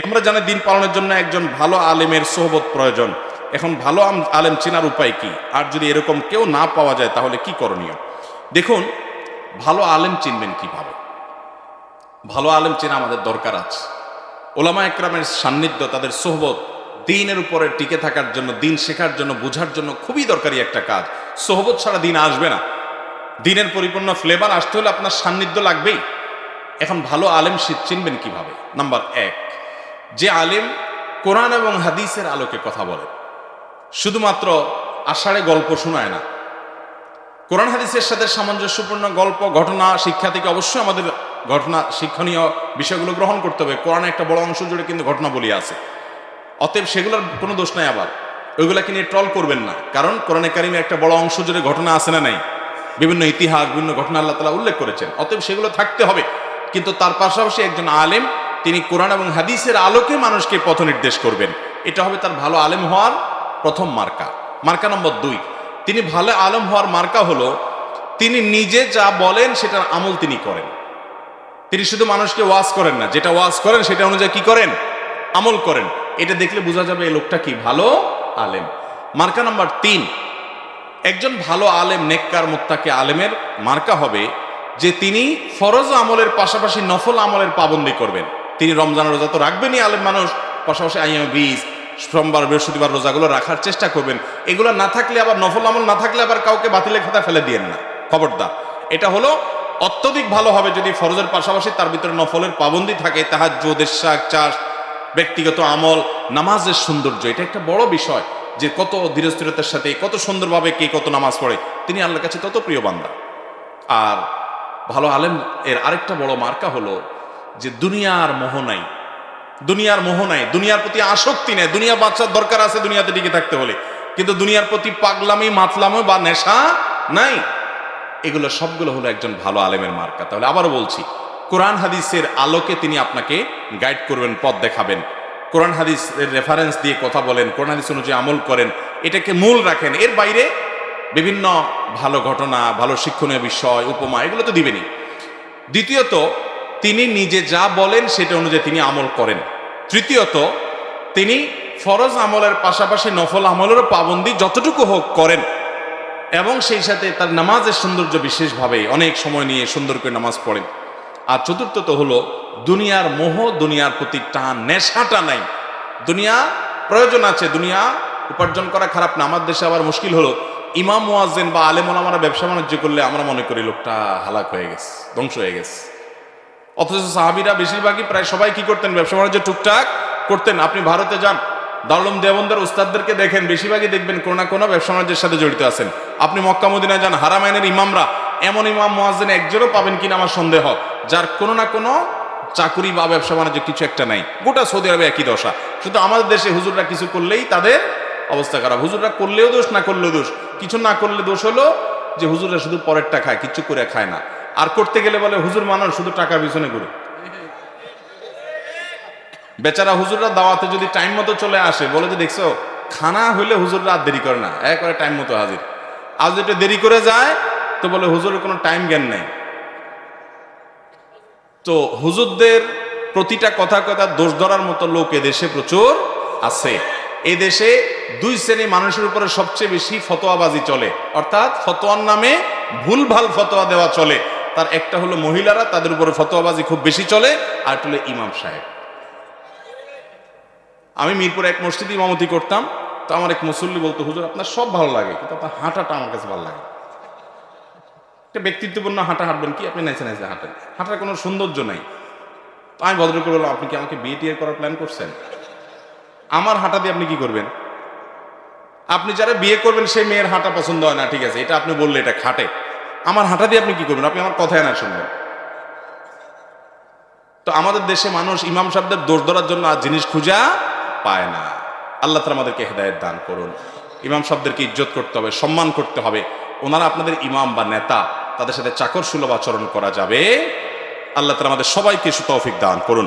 আমরা জানি দিন পালনের জন্য একজন ভালো আলেমের সোহবত প্রয়োজন। এখন ভালো আলেম চেনার উপায় কি? আর যদি এরকম কেউ না পাওয়া যায় তাহলে কি করণীয়? দেখুন, ভালো আলেম চিনবেন কিভাবে? ভালো আলেম চেনা আমাদের দরকার আছে। ওলামা একরামের সান্নিধ্য, তাদের সোহবত দিনের উপরে টিকে থাকার জন্য, দিন শেখার জন্য, বোঝার জন্য খুবই দরকারি একটা কাজ। সোহবত ছাড়া দিন আসবে না। দিনের পরিপূর্ণ ফ্লেভার আসতে হলে আপনার সান্নিধ্য লাগবেই। এখন ভালো আলেম চিনবেন কিভাবে? নাম্বার এক, যে আলেম কোরআন এবং হাদিসের আলোকে কথা বলে, শুধুমাত্র আষাঢ়ে গল্প শোনায় না। কোরআন হাদিসের সাথে সামঞ্জস্যপূর্ণ গল্প, ঘটনা, শিক্ষা থেকে অবশ্যই আমাদের ঘটনা, শিক্ষণীয় বিষয়গুলো গ্রহণ করতে হবে। কোরআনে একটা বড় অংশ জুড়ে কিন্তু ঘটনা বলি আছে, অতএব সেগুলোর কোনো দোষ নাই। আবার ওইগুলাকে নিয়ে ট্রল করবেন না, কারণ কোরআনে কারিমে একটা বড় অংশ জুড়ে ঘটনা আছে না নাই? বিভিন্ন ইতিহাস, বিভিন্ন ঘটনা আল্লাহ তাআলা উল্লেখ করেছেন, অতএব সেগুলো থাকতে হবে। কিন্তু তার পাশাপাশি একজন আলেম, তিনি কোরআন এবং হাদিসের আলোকে মানুষকে পথ নির্দেশ করবেন। এটা হবে তার ভালো আলেম হওয়ার প্রথম মার্কা। মার্কা নম্বর দুই, তিনি ভালো আলেম হওয়ার মার্কা হলো তিনি নিজে যা বলেন সেটার আমল তিনি করেন। তিনি শুধু মানুষকে ওয়াজ করেন না, যেটা ওয়াজ করেন সেটা অনুযায়ী কি করেন? আমল করেন। এটা দেখলে বোঝা যাবে এই লোকটা কি ভালো আলেম। মার্কা নাম্বার তিন, একজন ভালো আলেম, নেককার মুত্তাকি আলেমের মার্কা হবে যে তিনি ফরজ আমলের পাশাপাশি নফল আমলের পাবন্দি করবেন। তিনি রমজান রোজা তো রাখবেনই আলেম মানুষ, পাশাপাশি আইয়ামে বীজ, সোমবার বৃহস্পতিবার রোজাগুলো রাখার চেষ্টা করবেন। এগুলো না থাকলে আবার, নফল আমল না থাকলে আবার কাউকে বাতিলের খাতা ফেলে দিয়েন না, খবরদার। এটা হলো অত্যধিক ভালো হবে যদি ফরজের পাশাপাশি তার ভিতরে নফলের পাবন্দি থাকে। তাহাজ্জুদ, ইশরাক, চাষ, ব্যক্তিগত আমল, নামাজের সৌন্দর্য, এটা একটা বড় বিষয় যে কত ধীরস্থিরতার সাথে, কত সুন্দরভাবে কে কত নামাজ পড়ে, তিনি আল্লাহর কাছে তত প্রিয় বান্দা। আর ভালো আলেম এর আরেকটা বড় মার্কা হলো যে দুনিয়ার মোহ নাই, দুনিয়ার মোহ নাই, দুনিয়ার প্রতি আসক্তি নেই। দুনিয়া বাঁচার দরকার আছে দুনিয়াতে টিকে থাকতে হলে, কিন্তু দুনিয়ার প্রতি পাগলামি, মাতলামি বা নেশা নাই। এগুলো সবগুলো হলো একজন ভালো আলেমের মার্কা। তাহলে আবারও বলছি, কোরআন হাদিসের আলোকে তিনি আপনাকে গাইড করবেন, পথ দেখাবেন। কোরআন হাদিসের রেফারেন্স দিয়ে কথা বলেন, কোরআন হাদিস অনুযায়ী আমল করেন, এটাকে মূল রাখেন। এর বাইরে বিভিন্ন ভালো ঘটনা, ভালো শিক্ষণীয় বিষয়, উপমা, এগুলো তো দিবেনই। দ্বিতীয়ত, তিনি নিজে যা বলেন সেটা অনুযায়ী তিনি আমল করেন। তৃতীয়ত, তিনি ফরজ আমলের পাশাপাশি নফল আমলেরও পাবন্দি যতটুকু হোক করেন, এবং সেই সাথে তার নামাজের সৌন্দর্য বিশেষভাবে অনেক সময় নিয়ে সুন্দর করে নামাজ পড়েন। আর চতুর্থত হলো দুনিয়ার মোহ, দুনিয়ার প্রতি টান, নেশাটা নাই। দুনিয়া প্রয়োজন আছে, দুনিয়া উপার্জন করা খারাপ না। আমার দেশে আবার মুশকিল হলো, ইমাম মুয়াজ্জিন বা আলেম ওলামারা ব্যবসা বাণিজ্য করলে আমরা মনে করি লোকটা হালাক হয়ে গেছে, ধ্বংস হয়ে গেছে। অথচ সাহাবীরা বেশিরভাগই, প্রায় সবাই কি করতেন? ব্যবসা বাণিজ্য টুকটাক করতেন। আপনি ভারতে যান, দারুল উলুম দেওবন্দের উস্তাদদেরকে দেখেন, বেশিরভাগই দেখবেন কোনো না কোনো ব্যবসা বাণিজ্যের সাথে জড়িত আছেন। আপনি মক্কা মদিনায় যান, হারামাইনের ইমামরা, এমন ইমাম মুয়াজ্জিন একজনও পাবেন কিনা আমার সন্দেহ, যার কোনো না কোনো চাকুরি বা ব্যবসা বাণিজ্য কিছু একটা নাই। গোটা সৌদি আরবে একই দশা। শুধু আমাদের দেশে হুজুররা কিছু করলেই তাদের অবস্থা খারাপ। হুজুররা করলেও দোষ, না করলেও দোষ। কিছু না করলে দোষ হলো যে হুজুররা শুধু পরেরটা খায়, কিচ্ছু করে খায় না। আর করতে গেলে বলে হুজুর মানুষ, শুধু টাকার পিছনে ঘুরে। বেচারা হুজুররা দাওয়াতে যদি টাইম মতো চলে আসে, বলে যে দেখছো খানা হইলে হুজুররা আর দেরি করে না, একবারে টাইম মতো হাজির। আর যদি দেরি করে যায় তো বলে হুজুরের কোনো টাইম জ্ঞান নেই। তো হুজুরদের প্রতিটা কথা কথা দোষ ধরার মতো লোক এদেশে প্রচুর আছে। এই দেশে দুই শ্রেণী মানুষের উপরে সবচেয়ে বেশি ফতোয়াবাজি চলে, অর্থাৎ ফতোয়ার নামে ভুলভাল ফতোয়া দেওয়া চলে। তার একটা হলো মহিলারা, তাদের উপরে ফতোয়াবাজি খুব বেশি চলে। আর একটা হলো ইমাম সাহেব। আমি মিরপুরে এক মসজিদে ইমামতি করতাম, তো আমার এক মুসল্লি বলতো, হুজুর আপনার সব ভালো লাগে, কিন্তু আপনার হাঁটাটা আমার কাছে ভালো লাগে। একটা ব্যক্তিত্বপূর্ণ হাঁটা হাঁটবেন কি? আপনি নাইসে নাইসে হাঁটেন, হাঁটার কোনো সৌন্দর্য নাই। তো আমি ভদ্র করে বললাম, আপনি কি আমাকে বিয়ে টিয়ে করার প্ল্যান করছেন? আমার হাঁটা দিয়ে আপনি কি করবেন? আপনি যারা বিয়ে করবেন সেই মেয়ের হাঁটা পছন্দ হয় না, ঠিক আছে, এটা আপনি বললে এটা খাটে। আমার হাঁটা দিয়ে আপনি কি করবেন? আপনি আমার কথায় না শুনবেন। তো আমাদের দেশে মানুষ ইমাম সাহেবদের দোষ ধরার জন্য আর জিনিস খুঁজা পায় না। আল্লাহ তাআলা আমাদেরকে হেদায়েত দান করুন। ইমাম সাহেবদেরকে ইজ্জত করতে হবে, সম্মান করতে হবে। ওনারা আপনাদের ইমাম বা নেতা, তাদের সাথে চাকর সুলভ আচরণ করা যাবে। আল্লাহ তাআলা আমাদের সবাইকে তৌফিক দান করুন।